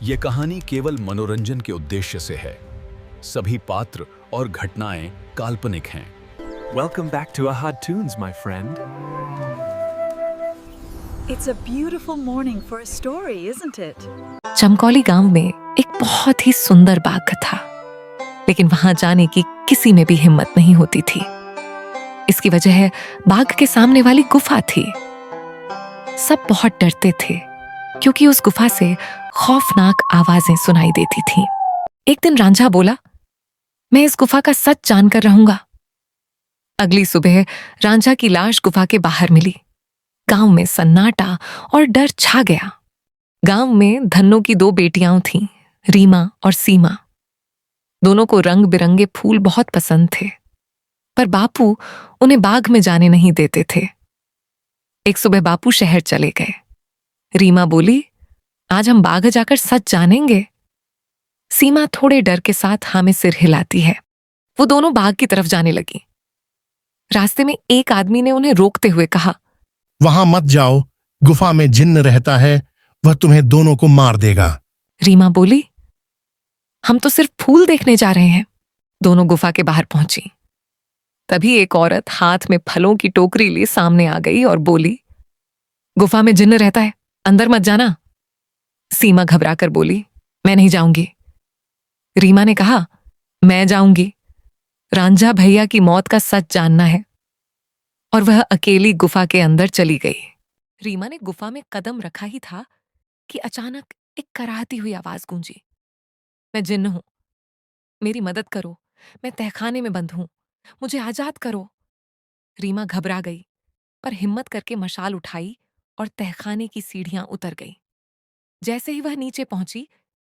ये कहानी केवल मनोरंजन के उद्देश्य से है। सभी पात्र और घटनाएं काल्पनिक हैं। Welcome back to Ahad Tunes, my friend. It's a beautiful morning for a story, isn't it? चमकौली गांव में एक बहुत ही सुंदर बाग था, लेकिन वहां जाने की किसी में भी हिम्मत नहीं होती थी। इसकी वजह बाग के सामने वाली गुफा थी। सब बहुत डरते थे क्योंकि उस गुफा से खौफनाक आवाजें सुनाई देती थीं। एक दिन रांझा बोला, मैं इस गुफा का सच जानकर रहूंगा। अगली सुबह रांझा की लाश गुफा के बाहर मिली। गांव में सन्नाटा और डर छा गया। गांव में धन्नो की दो बेटियां थीं, रीमा और सीमा। दोनों को रंग बिरंगे फूल बहुत पसंद थे, पर बापू उन्हें बाग में जाने नहीं देते थे। एक सुबह बापू शहर चले गए। रीमा बोली, आज हम बाग जाकर सच जानेंगे। सीमा थोड़े डर के साथ हाँ में सिर हिलाती है। वो दोनों बाग की तरफ जाने लगी। रास्ते में एक आदमी ने उन्हें रोकते हुए कहा, वहां मत जाओ, गुफा में जिन्न रहता है, वह तुम्हें दोनों को मार देगा। रीमा बोली, हम तो सिर्फ फूल देखने जा रहे हैं। दोनों गुफा के बाहर पहुंची। तभी एक औरत हाथ में फलों की टोकरी लिए सामने आ गई और बोली, गुफा में जिन्न रहता है, अंदर मत जाना। सीमा घबराकर बोली, मैं नहीं जाऊंगी। रीमा ने कहा, मैं जाऊंगी। रांझा भैया की मौत का सच जानना है। और वह अकेली गुफा के अंदर चली गई। रीमा ने गुफा में कदम रखा ही था कि अचानक एक कराहती हुई आवाज गूंजी, मैं जिन्न हूं, मेरी मदद करो, मैं तहखाने में बंद हूं, मुझे आजाद करो। रीमा घबरा गई, पर हिम्मत करके मशाल उठाई और तहखाने की सीढ़ियां उतर गई। जैसे ही वह नीचे पहुंची,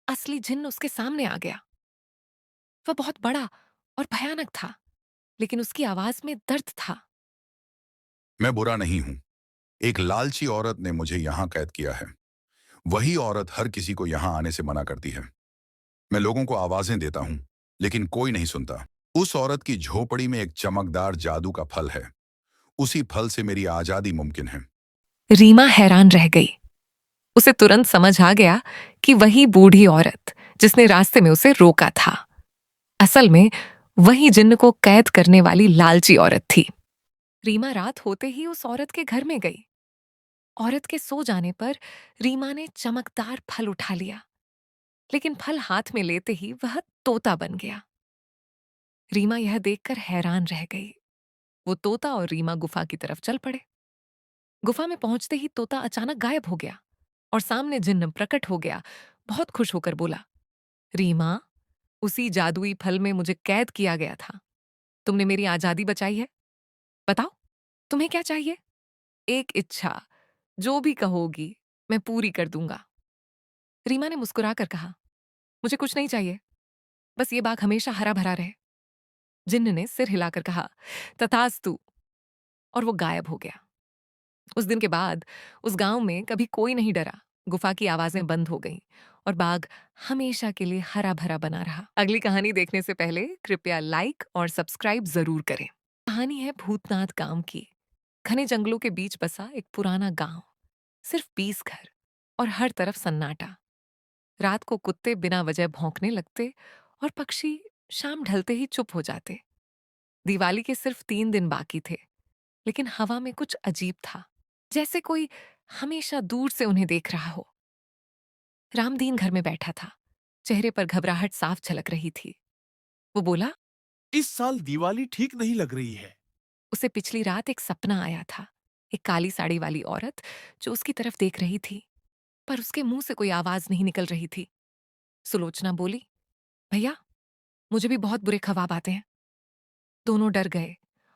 असली जिन्न उसके सामने आ गया। वह बहुत बड़ा और भयानक था, लेकिन उसकी आवाज में दर्द था। मैं बुरा नहीं हूं। एक लालची औरत ने मुझे यहां कैद किया है। वही औरत हर किसी को यहां आने से मना करती है। मैं लोगों को आवाजें देता हूं, लेकिन कोई नहीं सुनता। उस औरत की झोपड़ी में एक चमकदार जादू का फल है। उसी फल से मेरी आजादी मुमकिन है। रीमा हैरान रह गई। उसे तुरंत समझ आ गया कि वही बूढ़ी औरत जिसने रास्ते में उसे रोका था, असल में वही जिन्न को कैद करने वाली लालची औरत थी। रीमा रात होते ही उस औरत के घर में गई। औरत के सो जाने पर रीमा ने चमकदार फल उठा लिया, लेकिन फल हाथ में लेते ही वह तोता बन गया। रीमा यह देखकर हैरान रह गई। वो तोता और रीमा गुफा की तरफ चल पड़े। गुफा में पहुंचते ही तोता अचानक गायब हो गया और सामने जिन्न प्रकट हो गया। बहुत खुश होकर बोला, रीमा, उसी जादुई फल में मुझे कैद किया गया था। तुमने मेरी आजादी बचाई है। बताओ, तुम्हें क्या चाहिए? एक इच्छा, जो भी कहोगी मैं पूरी कर दूंगा। रीमा ने मुस्कुराकर कहा, मुझे कुछ नहीं चाहिए, बस ये बाग हमेशा हरा भरा रहे। जिन्न ने सिर हिलाकर कहा, तथास्तु, और वो गायब हो गया। उस दिन के बाद उस गांव में कभी कोई नहीं डरा। गुफा की आवाजें बंद हो गईं और बाग हमेशा के लिए हरा भरा बना रहा। अगली कहानी देखने से पहले कृपया लाइक और सब्सक्राइब जरूर करें। कहानी है भूतनाथ गांव की। घने जंगलों के बीच बसा एक पुराना गांव, सिर्फ 20 घर और हर तरफ सन्नाटा। रात को कुत्ते बिना वजह भौंकने लगते और पक्षी शाम ढलते ही चुप हो जाते। दिवाली के सिर्फ 3 दिन बाकी थे, लेकिन हवा में कुछ अजीब था, जैसे कोई हमेशा दूर से उन्हें देख रहा हो। रामदीन घर में बैठा था। चेहरे पर घबराहट साफ झलक रही थी। वो बोला, इस साल दिवाली ठीक नहीं लग रही है। उसे पिछली रात एक सपना आया था। एक काली साड़ी वाली औरत जो उसकी तरफ देख रही थी, पर उसके मुंह से कोई आवाज नहीं निकल रही थी। सुलोचना बोली, भैया, मुझे भी बहुत बुरे ख्वाब आते हैं। दोनों डर गए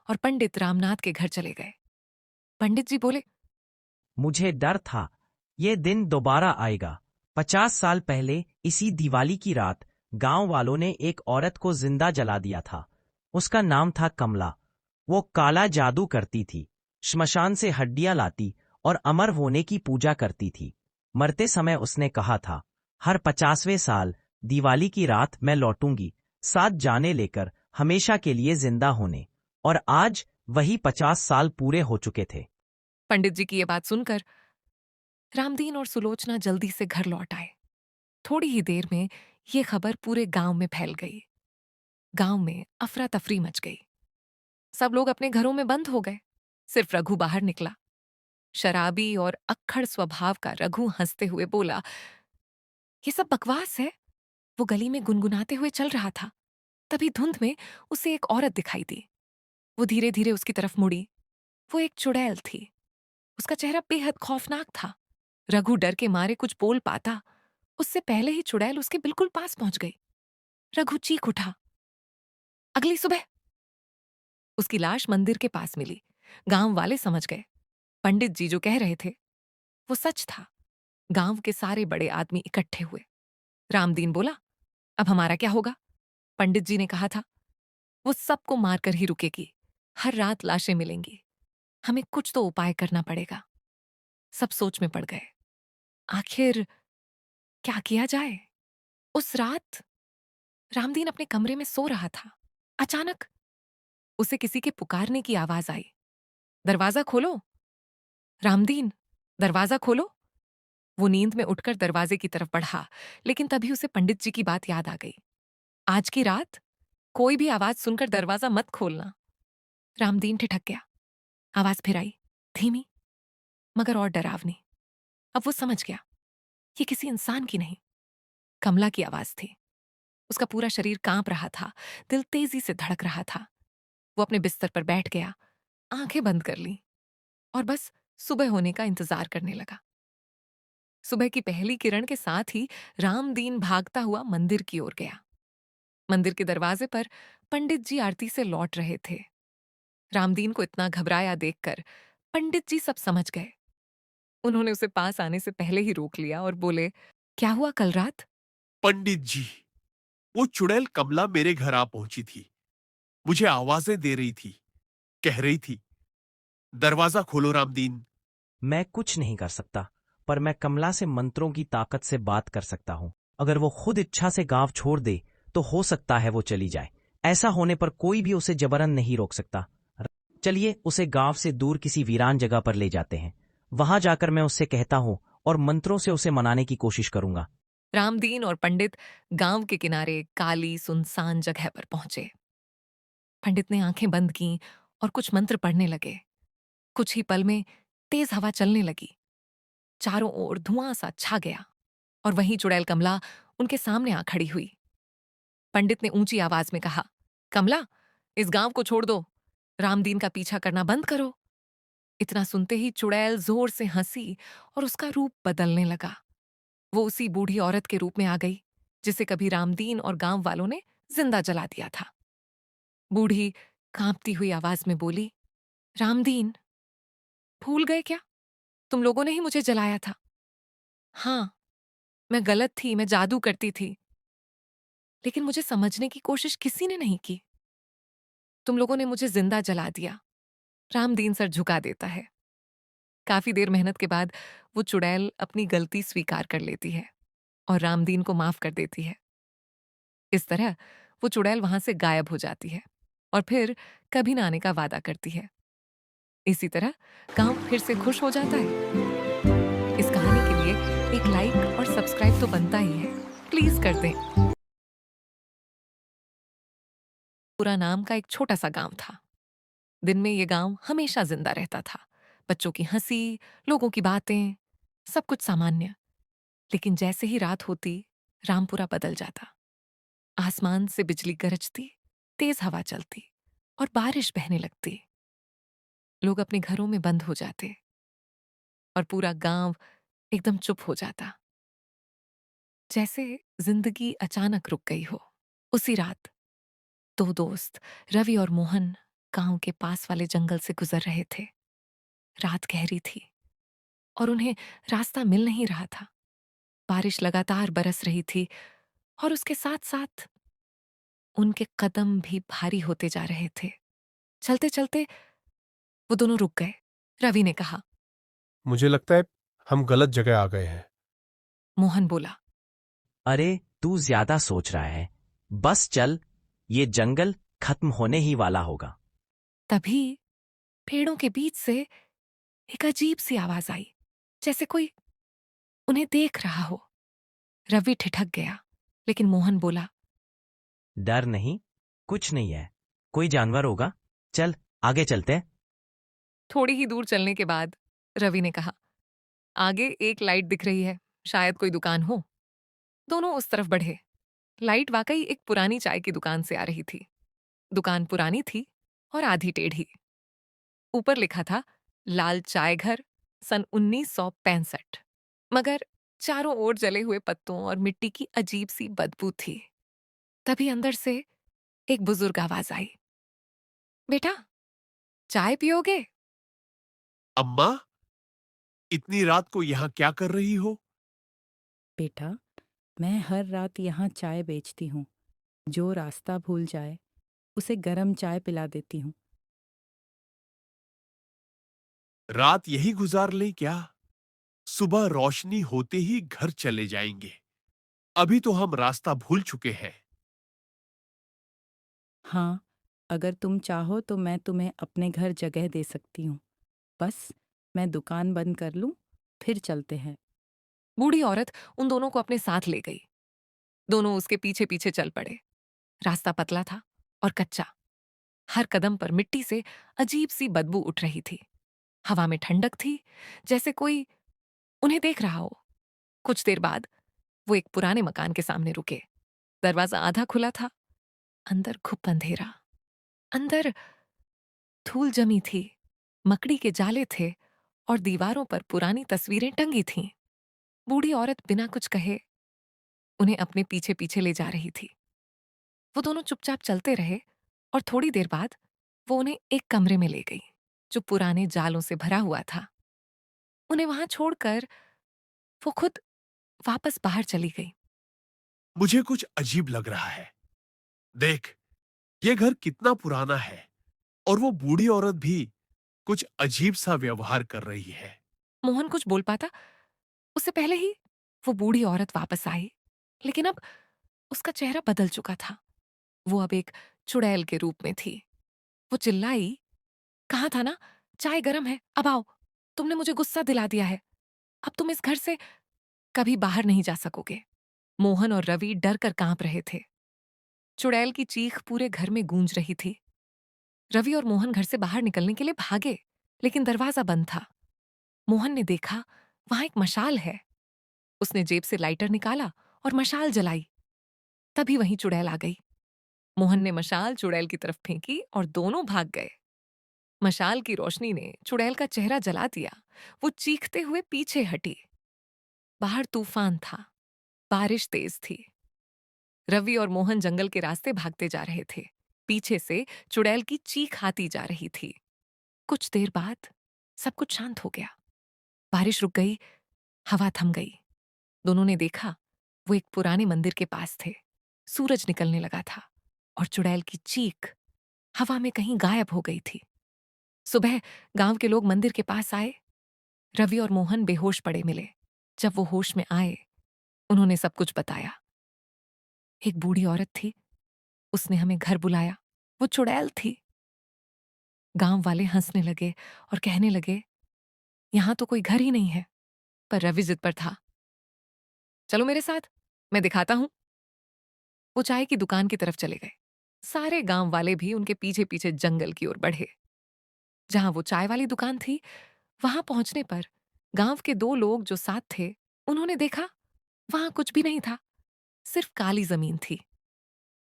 और पंडित रामनाथ के घर चले गए। पंडित जी बोले, मुझे डर था ये दिन दोबारा आएगा। 50 साल पहले इसी दिवाली की रात गांव वालों ने एक औरत को जिंदा जला दिया था। उसका नाम था कमला। वो काला जादू करती थी, श्मशान से हड्डियां लाती और अमर होने की पूजा करती थी। मरते समय उसने कहा था, हर 50वें साल दिवाली की रात मैं लौटूंगी, साथ जाने लेकर हमेशा के लिए जिंदा होने। और आज वही 50 साल पूरे हो चुके थे। पंडित जी की ये बात सुनकर रामदीन और सुलोचना जल्दी से घर लौट आए। थोड़ी ही देर में ये खबर पूरे गांव में फैल गई। गांव में अफरा तफरी मच गई। सब लोग अपने घरों में बंद हो गए। सिर्फ रघु बाहर निकला। शराबी और अक्खड़ स्वभाव का रघु हंसते हुए बोला, ये सब बकवास है। वो गली में गुनगुनाते हुए चल रहा था। तभी धुंध में उसे एक औरत दिखाई दी। वो धीरे धीरे उसकी तरफ मुड़ी। वो एक चुड़ैल थी। उसका चेहरा बेहद खौफनाक था। रघु डर के मारे कुछ बोल पाता, उससे पहले ही चुड़ैल उसके बिल्कुल पास पहुंच गई। रघु चीख उठा। अगली सुबह उसकी लाश मंदिर के पास मिली। गांव वाले समझ गए, पंडित जी जो कह रहे थे वो सच था। गांव के सारे बड़े आदमी इकट्ठे हुए। रामदीन बोला, अब हमारा क्या होगा? पंडित जी ने कहा था, वो सबको मारकर ही रुकेगी। हर रात लाशें मिलेंगी। हमें कुछ तो उपाय करना पड़ेगा। सब सोच में पड़ गए। आखिर क्या किया जाए? उस रात रामदीन अपने कमरे में सो रहा था। अचानक उसे किसी के पुकारने की आवाज आई। दरवाजा खोलो रामदीन, दरवाजा खोलो। वो नींद में उठकर दरवाजे की तरफ बढ़ा, लेकिन तभी उसे पंडित जी की बात याद आ गई। आज की रात कोई भी आवाज सुनकर दरवाजा मत खोलना। रामदीन ठिठक गया। आवाज फिर आई, धीमी मगर और डरावनी। अब वो समझ गया, ये किसी इंसान की नहीं, कमला की आवाज थी। उसका पूरा शरीर कांप रहा था। दिल तेजी से धड़क रहा था। वो अपने बिस्तर पर बैठ गया, आंखें बंद कर ली और बस सुबह होने का इंतजार करने लगा। सुबह की पहली किरण के साथ ही रामदीन भागता हुआ मंदिर की ओर गया। मंदिर के दरवाजे पर पंडित जी आरती से लौट रहे थे। रामदीन को इतना घबराया देखकर पंडित जी सब समझ गए। उन्होंने उसे पास आने से पहले ही रोक लिया और बोले, क्या हुआ कल रात? पंडित जी, वो चुड़ैल कमला मेरे घर आ पहुंची थी। मुझे आवाजें दे रही थी, कह रही थी, दरवाजा खोलो रामदीन। मैं कुछ नहीं कर सकता, पर मैं कमला से मंत्रों की ताकत से बात कर सकता हूँ। अगर वो खुद इच्छा से गांव छोड़ दे तो हो सकता है वो चली जाए। ऐसा होने पर कोई भी उसे जबरन नहीं रोक सकता। चलिए उसे गांव से दूर किसी वीरान जगह पर ले जाते हैं। वहां जाकर मैं उससे कहता हूँ और मंत्रों से उसे मनाने की कोशिश करूंगा। रामदीन और पंडित गांव के किनारे काली सुनसान जगह पर पहुंचे। पंडित ने आंखें बंद की और कुछ मंत्र पढ़ने लगे। कुछ ही पल में तेज हवा चलने लगी। चारों ओर धुआं सा छा गया और वहीं चुड़ैल कमला उनके सामने आ खड़ी हुई। पंडित ने ऊंची आवाज में कहा, कमला, इस गांव को छोड़ दो। रामदीन का पीछा करना बंद करो। इतना सुनते ही चुड़ैल जोर से हंसी और उसका रूप बदलने लगा। वो उसी बूढ़ी औरत के रूप में आ गई जिसे कभी रामदीन और गांव वालों ने जिंदा जला दिया था। बूढ़ी कांपती हुई आवाज में बोली, रामदीन, भूल गए क्या? तुम लोगों ने ही मुझे जलाया था। हाँ, मैं गलत थी, मैं जादू करती थी, लेकिन मुझे समझने की कोशिश किसी ने नहीं की। तुम लोगों ने मुझे जिंदा जला दिया। रामदीन सर झुका देता है। काफी देर मेहनत के बाद वो चुड़ैल अपनी गलती स्वीकार कर लेती है और रामदीन को माफ कर देती है। इस तरह वो चुड़ैल वहां से गायब हो जाती है और फिर कभी ना आने का वादा करती है। इसी तरह गांव फिर से खुश हो जाता है। इस कहानी के लिए एक लाइक और सब्सक्राइब तो बनता ही है, प्लीज कर दें। पूरा नाम का एक छोटा सा गांव था। दिन में ये गांव हमेशा जिंदा रहता था। बच्चों की हंसी, लोगों की बातें, सब कुछ सामान्य। लेकिन जैसे ही रात होती, रामपुरा बदल जाता। आसमान से बिजली गरजती, तेज हवा चलती और बारिश बहने लगती। लोग अपने घरों में बंद हो जाते और पूरा गांव एकदम चुप हो जाता, जैसे जिंदगी अचानक रुक गई हो। उसी रात दो दोस्त, रवि और मोहन, गांव के पास वाले जंगल से गुजर रहे थे। रात गहरी थी और उन्हें रास्ता मिल नहीं रहा था। बारिश लगातार बरस रही थी और उसके साथ साथ उनके कदम भी भारी होते जा रहे थे। चलते चलते वो दोनों रुक गए। रवि ने कहा, मुझे लगता है हम गलत जगह आ गए हैं। मोहन बोला, अरे तू ज्यादा सोच रहा है, बस चल, ये जंगल खत्म होने ही वाला होगा। तभी पेड़ों के बीच से एक अजीब सी आवाज आई, जैसे कोई उन्हें देख रहा हो। रवि ठिठक गया, लेकिन मोहन बोला, डर नहीं, कुछ नहीं है। कोई जानवर होगा। चल आगे चलते हैं। थोड़ी ही दूर चलने के बाद रवि ने कहा, आगे एक लाइट दिख रही है, शायद कोई दुकान हो। दोनों उस तरफ बढ़े। लाइट वाकई एक पुरानी चाय की दुकान से आ रही थी। दुकान पुरानी थी और आधी टेढ़ी। ऊपर लिखा था लाल चाय घर, सन 1965। मगर चारों ओर जले हुए पत्तों और मिट्टी की अजीब सी बदबू थी। तभी अंदर से एक बुजुर्ग आवाज आई, बेटा, चाय पियोगे? अम्मा, इतनी रात को यहाँ क्या कर रही हो? बेटा, मैं हर रात यहाँ चाय बेचती हूँ। जो रास्ता भूल जाए उसे गरम चाय पिला देती हूँ। रात यही गुजार लें क्या? सुबह रोशनी होते ही घर चले जाएंगे। अभी तो हम रास्ता भूल चुके हैं। हाँ, अगर तुम चाहो तो मैं तुम्हें अपने घर जगह दे सकती हूँ। बस मैं दुकान बंद कर लूँ, फिर चलते हैं। बूढ़ी औरत उन दोनों को अपने साथ ले गई। दोनों उसके पीछे पीछे चल पड़े। रास्ता पतला था और कच्चा। हर कदम पर मिट्टी से अजीब सी बदबू उठ रही थी। हवा में ठंडक थी, जैसे कोई उन्हें देख रहा हो। कुछ देर बाद वो एक पुराने मकान के सामने रुके। दरवाजा आधा खुला था। अंदर घुप अंधेरा। अंदर धूल जमी थी, मकड़ी के जाले थे और दीवारों पर पुरानी तस्वीरें टंगी थीं। बूढ़ी औरत बिना कुछ कहे उन्हें अपने पीछे पीछे ले जा रही थी। वो दोनों चुपचाप चलते रहे और थोड़ी देर बाद वो उन्हें एक कमरे में ले गई, जो पुराने जालों से भरा हुआ था। उन्हें वहां छोड़कर वो खुद वापस बाहर चली गई। मुझे कुछ अजीब लग रहा है। देख, ये घर कितना पुराना है और वो बूढ़ी औरत भी कुछ अजीब सा व्यवहार कर रही है। मोहन कुछ बोल पाता उससे पहले ही वो बूढ़ी औरत वापस आई, लेकिन अब उसका चेहरा बदल चुका था। वो अब एक चुड़ैल के रूप में थी। वो चिल्लाई, कहा था ना चाय गरम है, अब आओ। तुमने मुझे गुस्सा दिला दिया है। अब तुम इस घर से कभी बाहर नहीं जा सकोगे। मोहन और रवि डर कर कांप रहे थे। चुड़ैल की चीख पूरे घर में गूंज रही थी। रवि और मोहन घर से बाहर निकलने के लिए भागे, लेकिन दरवाजा बंद था। मोहन ने देखा वहां एक मशाल है। उसने जेब से लाइटर निकाला और मशाल जलाई। तभी वहीं चुड़ैल आ गई। मोहन ने मशाल चुड़ैल की तरफ फेंकी और दोनों भाग गए। मशाल की रोशनी ने चुड़ैल का चेहरा जला दिया। वो चीखते हुए पीछे हटी। बाहर तूफान था। बारिश तेज थी। रवि और मोहन जंगल के रास्ते भागते जा रहे थे। पीछे से चुड़ैल की चीख आती जा रही थी। कुछ देर बाद सब कुछ शांत हो गया। बारिश रुक गई, हवा थम गई। दोनों ने देखा वो एक पुराने मंदिर के पास थे। सूरज निकलने लगा था और चुड़ैल की चीख हवा में कहीं गायब हो गई थी। सुबह गांव के लोग मंदिर के पास आए। रवि और मोहन बेहोश पड़े मिले। जब वो होश में आए, उन्होंने सब कुछ बताया। एक बूढ़ी औरत थी, उसने हमें घर बुलाया। वो चुड़ैल थी। गांव वाले हंसने लगे और कहने लगे, यहां तो कोई घर ही नहीं है। पर रवि जिद पर था, चलो मेरे साथ, मैं दिखाता हूं। वो चाय की दुकान की तरफ चले गए। सारे गांव वाले भी उनके पीछे पीछे जंगल की ओर बढ़े। जहां वो चाय वाली दुकान थी, वहां पहुंचने पर गांव के दो लोग जो साथ थे, उन्होंने देखा वहां कुछ भी नहीं था, सिर्फ काली जमीन थी।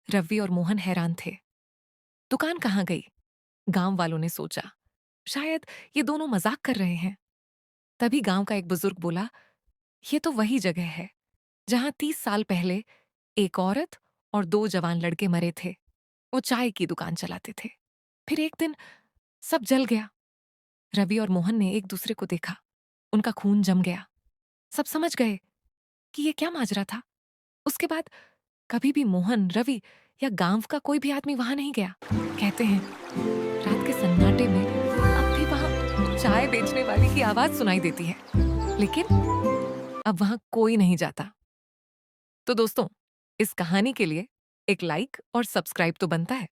रवि और मोहन हैरान थे। दुकान कहां गई? गांव वालों ने सोचा, शायद ये दोनों मजाक कर रहे हैं। तभी गांव का एक बुजुर्ग बोला, ये तो वही जगह है जहां 30 साल पहले एक औरत और 2 जवान लड़के मरे थे। वो चाय की दुकान चलाते थे। फिर एक दिन सब जल गया। रवि और मोहन ने एक दूसरे को देखा। उनका खून जम गया। सब समझ गए कि ये क्या माजरा था। उसके बाद कभी भी मोहन, रवि या गांव का कोई भी आदमी वहां नहीं गया। कहते हैं रात के सन्नाटे में अब भी वहां चाय बेचने वाली की आवाज सुनाई देती है, लेकिन अब वहां कोई नहीं जाता। तो दोस्तों, इस कहानी के लिए एक लाइक और सब्सक्राइब तो बनता है।